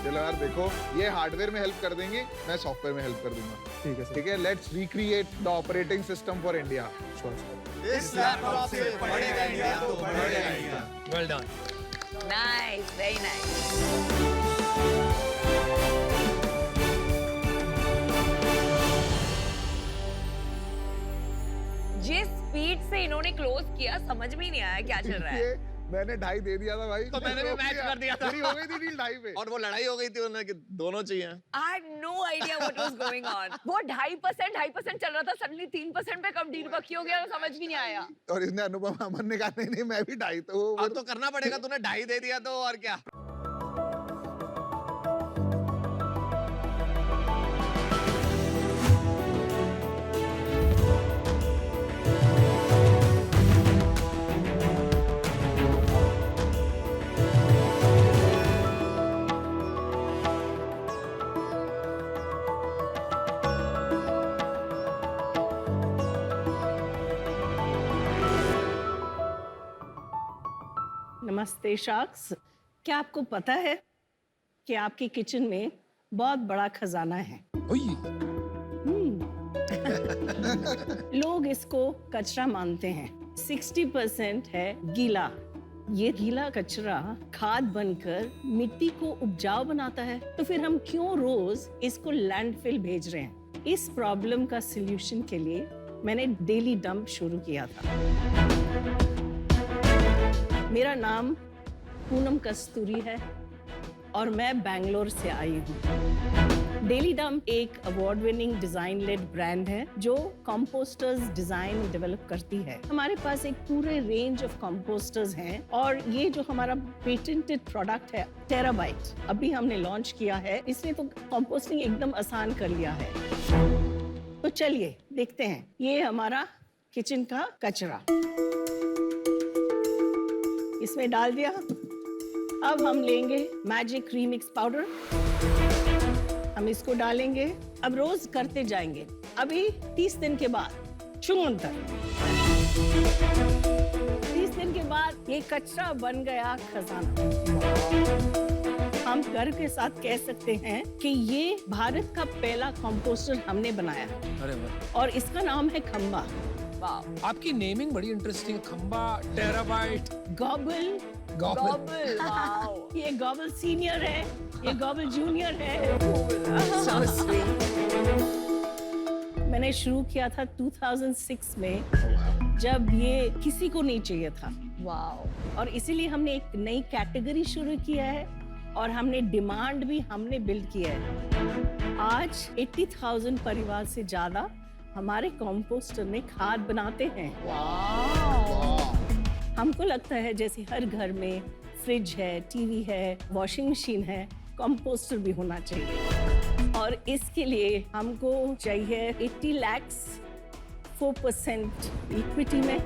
चलो यार देखो, ये हार्डवेयर में हेल्प कर देंगे, मैं सॉफ्टवेयर में हेल्प कर दूंगा. ठीक है सर. ठीक है, let's recreate the operating system for India. इस लैपटॉप से बढ़ेगा इंडिया तो बढ़ेगा India. Well done. Nice, very nice. जिस स्पीड से इन्होंने क्लोज किया, समझ में ही नहीं आया क्या चल रहा है. मैंने 2.5 दे दिया था भाई. तो मैंने भी मैच कर दिया था. पूरी हो गई थी डील 2.5 पे. और वो लड़ाई हो गई थी उन्होंने कि दोनों चाहिए. I had no idea what was going on. वो 2.5% चल रहा था, सडनली 3% पे कब डील पक्की हो गया, समझ भी नहीं आया. और इसने अनुपम अमन ने कहा नहीं मैं भी 2.5. तो अब तो करना पड़ेगा, तूने 2.5 दे दिया तो और क्या. नमस्ते शार्क्स. क्या आपको पता है कि आपके किचन में बहुत बड़ा खजाना है? लोग इसको कचरा मानते हैं. 60% है गीला. ये गीला कचरा खाद बनकर मिट्टी को उपजाऊ बनाता है. तो फिर हम क्यों रोज इसको लैंडफिल भेज रहे हैं? इस प्रॉब्लम का सलूशन के लिए मैंने डेली डंप शुरू किया था. मेरा नाम पूनम कस्तूरी है और मैं बैंगलोर से आई हूँ। डेली डंप एक award winning design led brand है जो कंपोस्टर्स डिजाइन डेवलप करती है। हमारे पास एक पूरे रेंज ऑफ कंपोस्टर्स हैं और ये जो हमारा पेटेंटेड प्रोडक्ट है टेराबाइट, अभी हमने लॉन्च किया है। इसने तो कंपोस्टिंग एकदम आसान कर लिया है। तो चलिए देखते हैं, ये हमारा किचन का कचरा इसमें डाल दिया। अब हम लेंगे मैजिक रीमिक्स पाउडर, हम इसको डालेंगे। अब रोज करते जाएंगे। अभी 30 दिन के बाद चुंगंतर, 30 दिन के बाद ये कचरा बन गया खजाना। हम गर्व के साथ कह सकते हैं कि ये भारत का पहला कंपोस्टर हमने बनाया अरे वाह, और इसका नाम है खंबा। वाह, आपकी नेमिंग बड़ी इंटरेस्टिंग है। खंबा, टेराबाइट, गॉबल, गॉबल। वाओ, ये गॉबल सीनियर है, ये गॉबल जूनियर है। so sweet. मैंने शुरू किया था 2006 में, जब ये किसी को नहीं चाहिए था। वाओ, और इसीलिए हमने एक नई कैटेगरी शुरू किया है और हमने डिमांड भी हमने बिल्ड किया है। आज 80,000 परिवार से ज्यादा हमारे कंपोस्टर में खाद बनाते हैं। हमको लगता है जैसे हर घर में फ्रिज है, टीवी है, वॉशिंग मशीन है, कंपोस्टर भी होना चाहिए। और इसके लिए हमको चाहिए 80 लाख 4% इक्विटी में।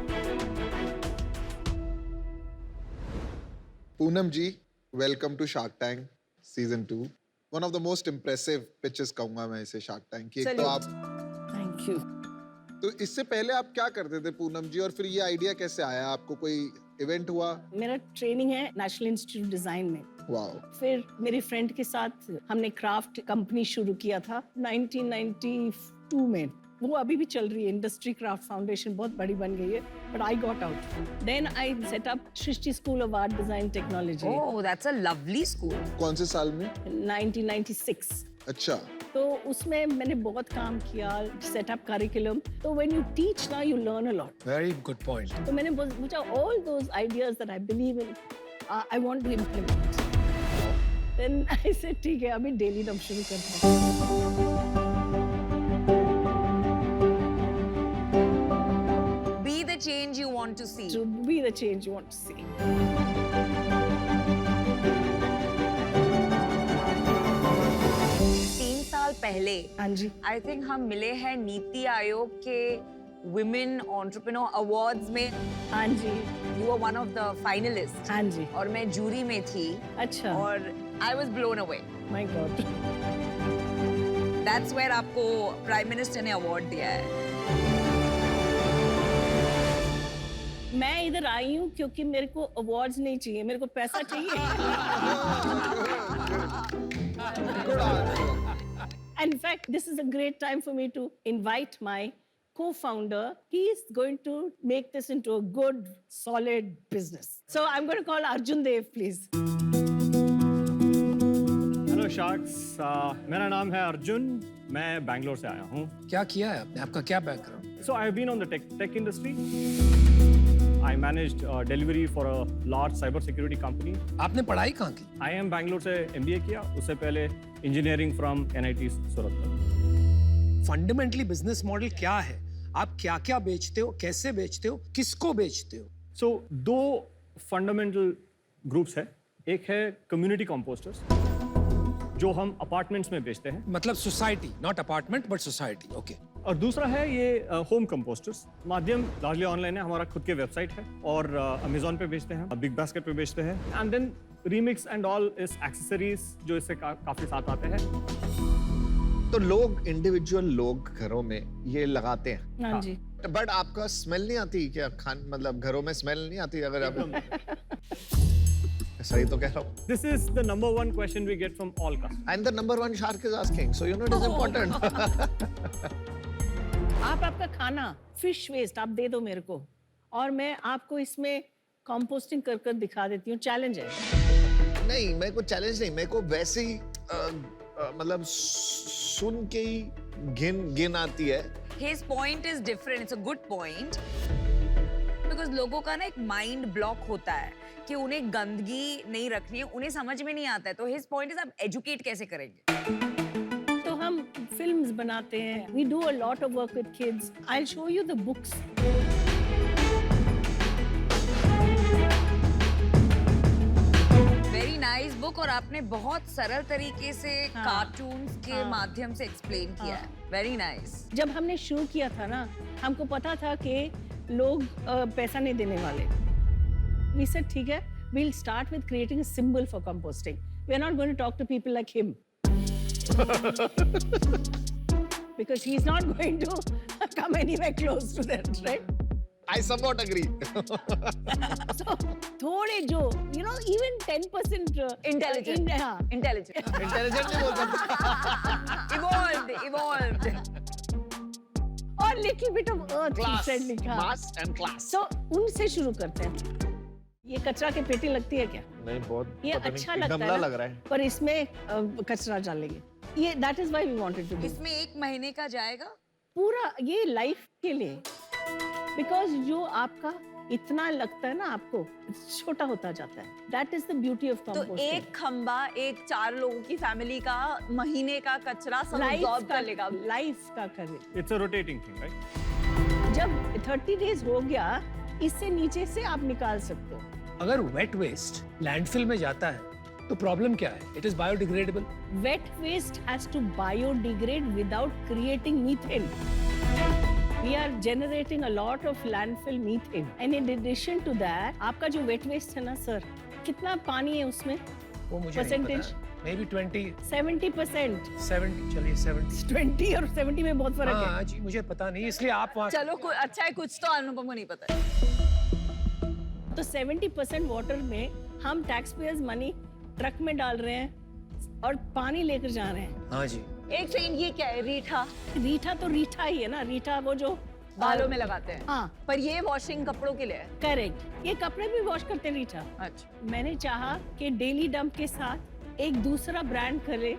Poonam ji, welcome to Shark Tank season 2। One of the most impressive pitches कहूंगा मैं इसे शार्क टैंक की। एक तो आप, थैंक यू। तो इससे पहले आप क्या करते थे पूनम जी, और फिर ये आइडिया कैसे आया आपको? कोई इवेंट हुआ? मेरा ट्रेनिंग है नेशनल इंस्टीट्यूट डिजाइन में। वाओ। फिर मेरे फ्रेंड के साथ हमने क्राफ्ट कंपनी शुरू किया था 1992 में। वो अभी भी चल रही है, इंडस्ट्री क्राफ्ट फाउंडेशन, बहुत बड़ी बन गई है, but I got out. Then I set up Srishti school of art design technology. oh, that's a lovely school. कौन से साल में? 1996। अच्छा। तो उसमें मैंने बहुत काम किया, सेटअप करिकुलम। तो व्हेन यू टीच ना, you learn a lot. Very good point. तो मैंने सोचा all those ideas that I believe in, I want to implement. Then I said ठीक है, अभी डेली डंप शुरू करते हैं। Be the change you want to see. To be the change you want to see. 3 साल पहले हाँ जी। I think हम मिले हैं नीति आयोग के विमेन एंटरप्रेन्योर अवार्ड्स में। हाँ जी। You were one of the finalist. हाँ जी। और मैं जूरी में थी। अच्छा। और I was blown away. My god. That's where आपको प्राइम मिनिस्टर ने अवार्ड दिया है। मैं इधर आई हूँ क्योंकि मेरे को अवार्ड्स नहीं चाहिए, मेरे को पैसा चाहिए। In fact, this is a great time for me to invite my co-founder. He is going to make this into a good, solid business. So I'm going to call Arjun Dev, please. Hello sharks, मेरा नाम है अर्जुन, मैं बैंगलोर से आया हूँ। क्या किया है आपने? आपका क्या background? So I have been on the tech industry. I managed delivery for a large cyber security company. आपने पढ़ाई कहाँ की? I am बैंगलोर से MBA किया, उससे पहले engineering from NIT Surat. Fundamentally business model क्या है? आप क्या क्या बेचते हो, कैसे बेचते हो, किसको बेचते हो? So 2 फंडामेंटल ग्रुप्स है। एक है कम्युनिटी कंपोस्टर्स, जो हम अपार्टमेंट्स में बेचते हैं। मतलब society, not apartment but society. Okay. और दूसरा है ये होम कंपोस्टर्स। माध्यम लार्जली ऑनलाइन है, हमारा खुद के वेबसाइट है और अमेजोन पे बेचते हैं, बिग बास्केट पे बेचते हैं। And then remix and all इस एक्सेसरीज जो इससे काफी साथ आते हैं। तो लोग, इंडिविजुअल लोग घरों में ये लगाते हैं। हाँ जी। बट आपका स्मेल नहीं आती क्या? मतलब घरों में स्मेल नहीं आती अगर आप सही तो कह रहा हूँ? This is the number 1 question we get from all customers. And the number 1 shark is asking, so you know it is important. आप आपका खाना, फिश वेस्ट आप दे दो मेरे को, और मैं आपको इसमें कंपोस्टिंग कर कर दिखा देती हूँ। चैलेंज है। नहीं, मेरे को चैलेंज नहीं, मेरे को वैसे ही मतलब सुन के ही गिन आती है। His point is different. It's a good point. Because लोगों का ना एक माइंड ब्लॉक होता है कि उन्हें गंदगी नहीं रखनी है, उन्हें समझ में नहीं आता है, तो हिज पॉइंट इज आप एजुकेट कैसे करेंगे? तो हम फिल्म्स बनाते हैं, we do a lot of work with kids. I will show you the books. Very nice book, और आपने बहुत सरल तरीके से हाँ। कार्टून्स के माध्यम से एक्सप्लेन किया है। Very nice. जब हमने शुरू किया था ना, हमको पता था कि लोग पैसा नहीं देने वाले। We said ठीक है, we'll start with creating a symbol for composting. We are not going to talk to people like him. Because he's not going to come anywhere close to that, right? I somewhat agree. So थोड़े जो, you know, even 10% Intelligent. हाँ, Intelligent. Intelligent नहीं बोल सकते। Evolved. और little bit of earth Class, friendly, हाँ। mass and class. So उनसे शुरू करते हैं। ये कचरा के पेटी लगती है क्या? नहीं, बहुत ये पता नहीं, अच्छा लगता गमला है ना? लग रहा है। पर इसमें कचरा डालेंगे। ये that is why we wanted to do. इसमें 1 महीने का जाएगा? पूरा ये लाइफ के लिए, बिकॉज जो आपका इतना लगता है ना आपको, छोटा होता जाता है। That is the beauty of तो कंपोस्टिंग। एक खंबा, एक 4 लोगों की फैमिली का महीने का कचरा सब absorb कर लेगा। लाइफ का करे। It's a rotating thing, right? जब 30 डेज हो गया, इससे नीचे से आप निकाल सकते हो। अगर वेट वेस्ट लैंडफिल में जाता है तो प्रॉब्लम क्या है? It is biodegradable. Wet waste has to biodegrade without creating methane. We are generating a lot of landfill methane. And in addition to that, आपका जो वेट वेस्ट है ना सर, कितना पानी है उसमें? वो मुझे Percentage? May be 20 70%। 70, चलिए 70। 20 और 70 में बहुत फर्क है। हाँ जी, मुझे पता नहीं, इसलिए आप वहाँ चलो अच्छा है, कुछ तो अनुपम को नहीं पता है। तो 70% वाटर में हम टैक्स पेयर्स मनी ट्रक में डाल रहे हैं और पानी लेकर जा रहे हैं। हाँ जी। एक सेकंड, ये क्या है? रीठा? रीठा तो रीठा ही है ना, रीठा वो जो बालों में लगाते हैं। हाँ, पर ये वॉशिंग कपड़ों के लिए है। करेक्ट। ये कपड़े भी वॉश करते हैं रीठा। अच्छा। मैंने चाहा कि डेली डंप के साथ एक दूसरा ब्रांड करे,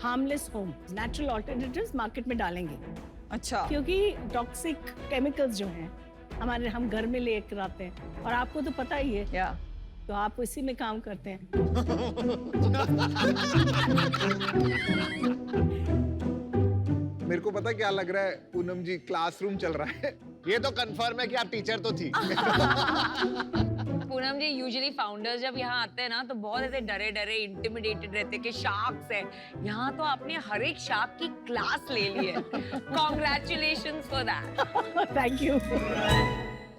harmless home. Natural alternatives market में डालेंगे। अच्छा। क्योंकि टॉक्सिक केमिकल्स जो हैं हम घर में लेकर आते हैं, और आपको तो पता ही है। या तो आप इसी में काम करते हैं। मेरे को पता क्या लग रहा है पूनम जी, क्लासरूम चल रहा है। ये तो कंफर्म है कि आप टीचर तो थी। पूनम जी, यूजुअली फाउंडर्स जब यहाँ आते हैं ना तो बहुत ऐसे डरे इंटिमिडेटेड रहते हैं कि शार्क्स है। यहाँ तो आपने हर एक शार्क की क्लास ले ली है। Congratulations for that. Thank you.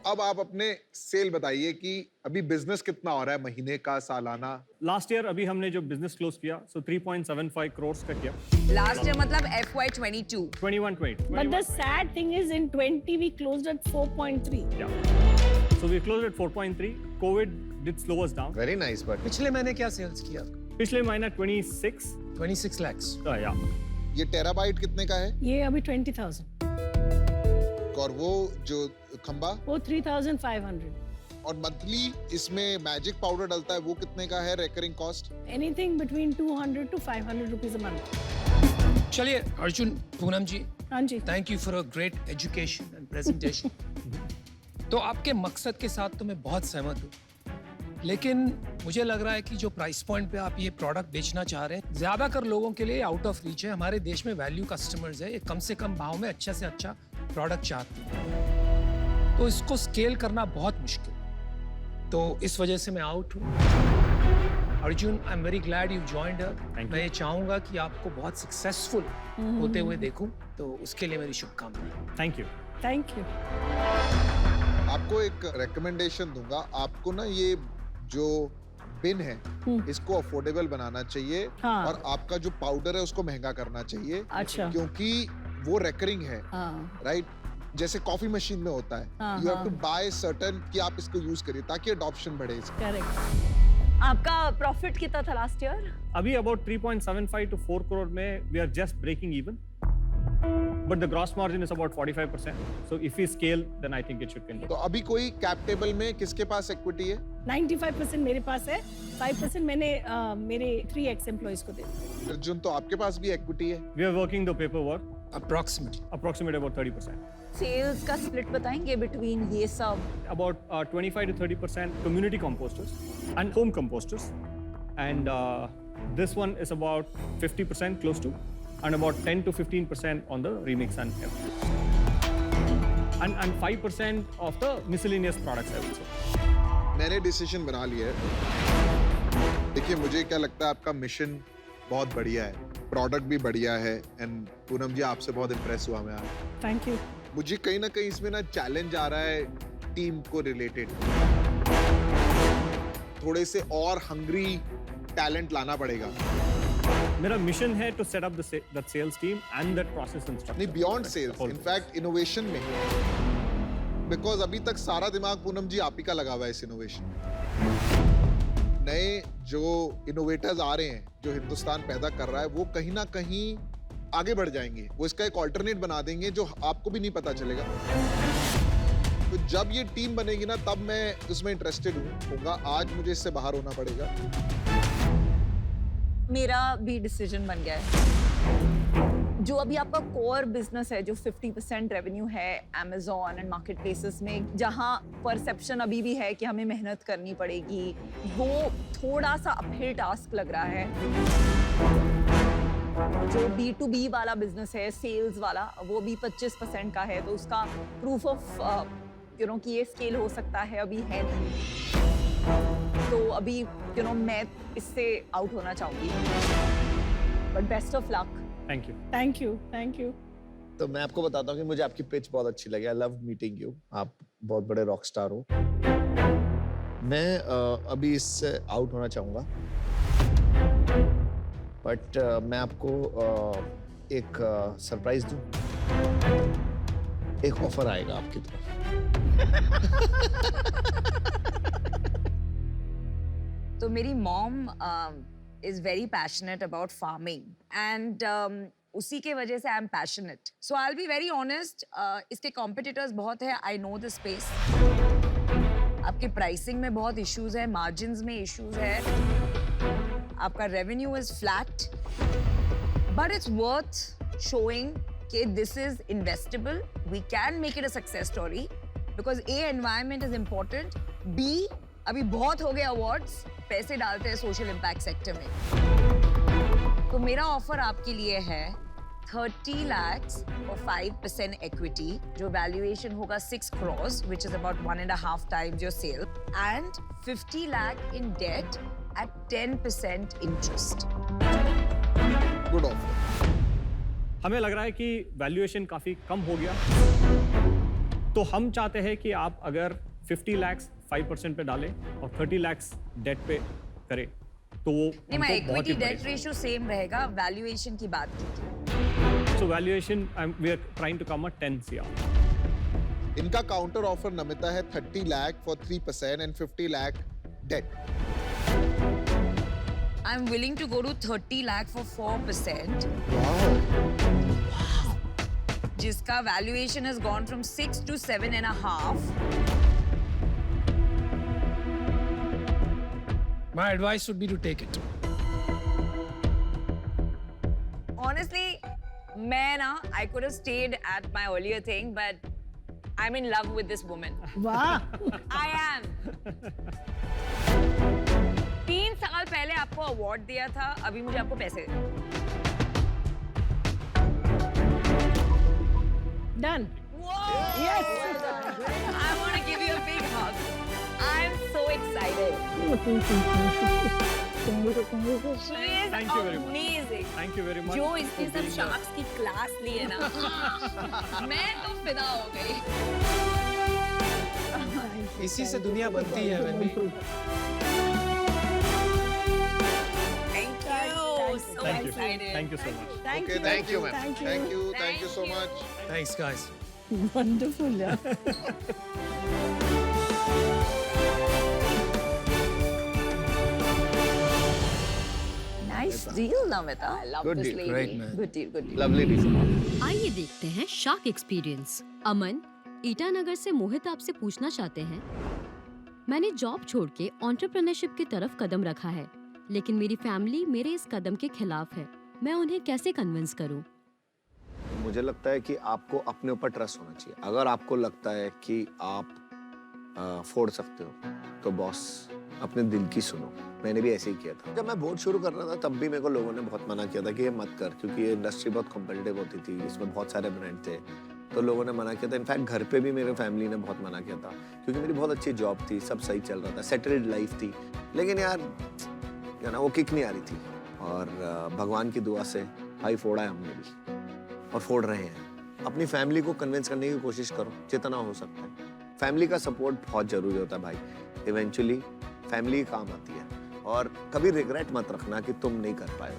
अब आप अपने सेल बताइए कि अभी बिजनेस कितना हो रहा है महीने का, सालाना? लास्ट ईयर अभी हमने जो बिजनेस क्लोज किया, सो 3.75 करोड़ का किया। लास्ट ईयर मतलब FY22। 21-20। But the sad thing is in 20 we closed at 4.3. Yeah. So we closed at 4.3. COVID did slow us down. Very nice, but पिछले महीने क्या सेल्स किया? पिछले महीना 26 lakhs। yeah. ये टेराबाइट कितने का है? ये अभी 20,000। और वो जो खंबा? वो 3,500। और मंथली इसमें मैजिक पाउडर डलता है, वो कितने का है recurring cost? Anything between 200 to 500 rupees a month. चलिए अर्जुन, पूनम जी, हाँ जी। Thank you for a great education and presentation. तो आपके मकसद के साथ तो मैं बहुत सहमत हूँ, लेकिन मुझे लग रहा है कि जो प्राइस पॉइंट पे आप ये प्रोडक्ट बेचना चाह रहे हैं, ज्यादातर लोगों के लिए आउट ऑफ रीच है। हमारे देश में वैल्यू कस्टमर्स है, ये कम से कम भाव में अच्छा से अच्छा प्रोडक्ट चाहते हैं, तो इसको स्केल करना बहुत मुश्किल है। तो इस वजह से मैं आउट हूँ। Arjun, I am very glad you joined us. मैं ये चाहूंगा कि आपको बहुत सक्सेसफुल होते हुए देखूं, तो उसके लिए मेरी शुभकामनाएं। Thank you. Thank you. आपको एक रिकमेंडेशन दूंगा, आपको ना ये जो बिन है इसको अफोर्डेबल बनाना चाहिए। हाँ। और आपका जो पाउडर है उसको महंगा करना चाहिए। अच्छा। क्योंकि वो रेकरिंग है। हाँ। राइट, जैसे कॉफी मशीन में होता है, हाँ, यू हैव टू हाँ। बाय सर्टेन कि आप इसको यूज करिए ताकि अडॉप्शन बढ़े इसका। करेक्ट। आपका प्रॉफिट कितना था लास्ट ईयर? अभी about 3.75 to 4 crore में we are just breaking even. But the gross margin is about 45%. So if we scale, then I think it should continue. तो अभी कोई कैप टेबल में किसके पास इक्विटी है? 95% मेरे पास है, 5% मैंने मेरे 3x एम्प्लॉइज को दे दिया। अर्जुन, तो आपके पास भी इक्विटी है? We are working the paperwork. Approximately about 30%. Sales का स्प्लिट बताएंगे बिटवीन ये सब? About 25 to 30% community composters and home composters, and this one is about 50% close to, and about 10 to 15% on the remix and everything. And 5% of the miscellaneous products, I would say. मैंने decision बना लिया है। देखिए, मुझे क्या लगता है, आपका मिशन बहुत बढ़िया है, प्रोडक्ट भी बढ़िया है, एंड पूनम जी आपसे बहुत इम्प्रेस हुआ मैं आज। Thank you. मुझे कहीं ना कहीं इसमें ना चैलेंज आ रहा है टीम को रिलेटेड, थोड़े से और हंग्री टैलेंट लाना पड़ेगा। मेरा मिशन है to set up the sales team and that process and structure. नहीं, बियॉन्ड सेल्स, इनफैक्ट इनोवेशन में, बिकॉज अभी तक सारा दिमाग पूनम जी आप ही का लगा हुआ है इस इनोवेशन। नए जो इनोवेटर्स आ रहे हैं, जो हिंदुस्तान पैदा कर रहा है, वो कहीं ना कहीं आगे बढ़ जाएंगे, वो इसका एक ऑल्टरनेट बना देंगे जो आपको भी नहीं पता चलेगा। तो जब ये टीम बनेगी ना, तब मैं उसमें इंटरेस्टेड होऊंगा। आज मुझे इससे बाहर होना पड़ेगा। मेरा भी डिसीजन बन गया है। जो अभी आपका कोर बिजनेस है, जो 50% रेवेन्यू है Amazon एंड मार्केट प्लेसेस में, जहां परसेप्शन अभी भी है कि हमें मेहनत करनी पड़ेगी, वो थोड़ा सा अपहिल टास्क लग रहा है। जो B2B वाला बिजनेस है, सेल्स वाला, वो भी 25% का है, तो उसका प्रूफ ऑफ कि ये स्केल हो सकता है अभी है नहीं। तो अभी मैं इससे आउट होना चाहूंगी। But best of luck. Thank you. Thank you. Thank you. तो मैं आपको बताता हूँ कि मुझे आपकी पिच बहुत अच्छी लगी। I love meeting you. आप बहुत बड़े रॉक स्टार हो। मैं अभी इससे आउट होना चाहूंगा, बट मैं आपको एक सरप्राइज दूं। एक ऑफर आएगा आपकी तरफ। तो मेरी mom is very passionate about farming and उसी के वजह से I am passionate. So I'll be very honest, इसके competitors बहुत है, I know the space. आपके pricing में बहुत issues है, margins में issues है, आपका revenue is flat, but it's worth showing कि this is investable, we can make it a success story because A, environment is important, B, अभी बहुत हो गए awards, पैसे डालते हैं सोशल इम्पैक्ट सेक्टर में। तो मेरा ऑफर आपके लिए है 30 lakhs और 5% equity, जो वैल्यूएशन होगा 6 crores, which is about 1.5 times your sale, and 50 lakh in debt at 10% interest. Good offer. हमें लग रहा है कि वैल्यूएशन काफी कम हो गया, तो हम चाहते हैं कि आप अगर 50 lakhs 5% पे डालें और 30 lakhs डेट पे करें, तो वो नहीं, इक्विटी डेट रेशियो सेम रहेगा, वैल्यूएशन की बात की। So valuation we are trying to come at 10 CR। इनका काउंटर ऑफर नमिता है 30 lakh for 3% and 50 lakh debt. I'm willing to go to 30 lakh for 4%. जिसका valuation has gone from 6 to 7.5. My advice would be to take it. Honestly, I could have stayed at my earlier thing, but I'm in love with this woman. वाह। I am. 3 साल पहले आपको award दिया था, अभी मुझे आपको पैसे done. Yes. I want to give you a big hug. I'm so excited. She is Thank you very much. amazing. Thank you very much. जो इसने for सब being शार्क्स की क्लास ली है ना, मैं तो फिदा हो गई। इसी से दुनिया बनती है वैसे। Thank you. So Thank you. excited. Thank you so much. Okay, thank you, man. Thank you. Thank you. Thank you so Thank you. much. Thanks, guys. Wonderful यार। Nice deal, Namita. I love Good this deal. lady. Great, man. Good deal, good deal. Lovely deal. आइए देखते हैं shark experience. अमन ईटानगर से मोहित आपसे पूछना चाहते हैं, मैंने जॉब छोड़ के एंटरप्रेन्योरशिप की तरफ कदम रखा है, लेकिन मेरी फैमिली मेरे इस कदम के खिलाफ है। मैं उन्हें कैसे कन्विंस करूं? मुझे लगता है कि आपको अपने ऊपर ट्रस्ट होना चाहिए। अगर आपको लगता है कि आप फोड़ सकते हो तो बॉस अपने दिल की सुनो। मैंने भी ऐसे ही किया था। जब मैं बोर्ड शुरू कर रहा था तब भी मेरे को लोगों ने बहुत मना किया था कि ये मत कर, क्योंकि ये इंडस्ट्री बहुत कॉम्पिटिटिव होती थी, इसमें बहुत सारे ब्रांड थे, तो लोगों ने मना किया था। इनफैक्ट घर पे भी मेरे फैमिली ने बहुत मना किया था, क्योंकि मेरी बहुत अच्छी जॉब थी, सब सही चल रहा था, सेटल्ड लाइफ थी, लेकिन यार वो किक नहीं आ रही थी। और भगवान की दुआ से भाई फोड़ा है हमने भी और फोड़ रहे हैं। अपनी फैमिली को कन्विंस करने की कोशिश करो जितना हो सकता है। फैमिली का सपोर्ट बहुत जरूरी होता है भाई। इवेंचुअली फैमिली काम आती है। और कभी रिग्रेट मत रखना कि तुम नहीं कर पाए।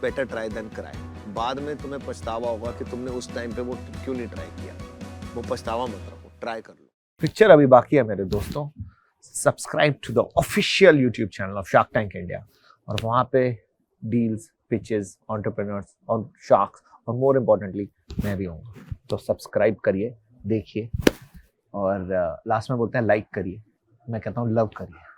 Better try then cry. बाद में तुम्हें पछतावा होगा कि तुमने उस टाइम पे वो क्यों नहीं ट्राई किया। वो पछतावा मत रखो, ट्राई कर लो। पिक्चर अभी बाकी है मेरे दोस्तों। Subscribe to the official YouTube channel of Shark Tank India, और वहाँ पे डील्स, पिचेस, एंटरप्रेन्योर्स और शार्क्स और मोर इम्पोर्टेंटली मैं भी हूँ। तो सब्सक्राइब करिए, देखिए, और लास्ट में बोलते हैं लाइक करिए, मैं कहता हूँ लव करिए।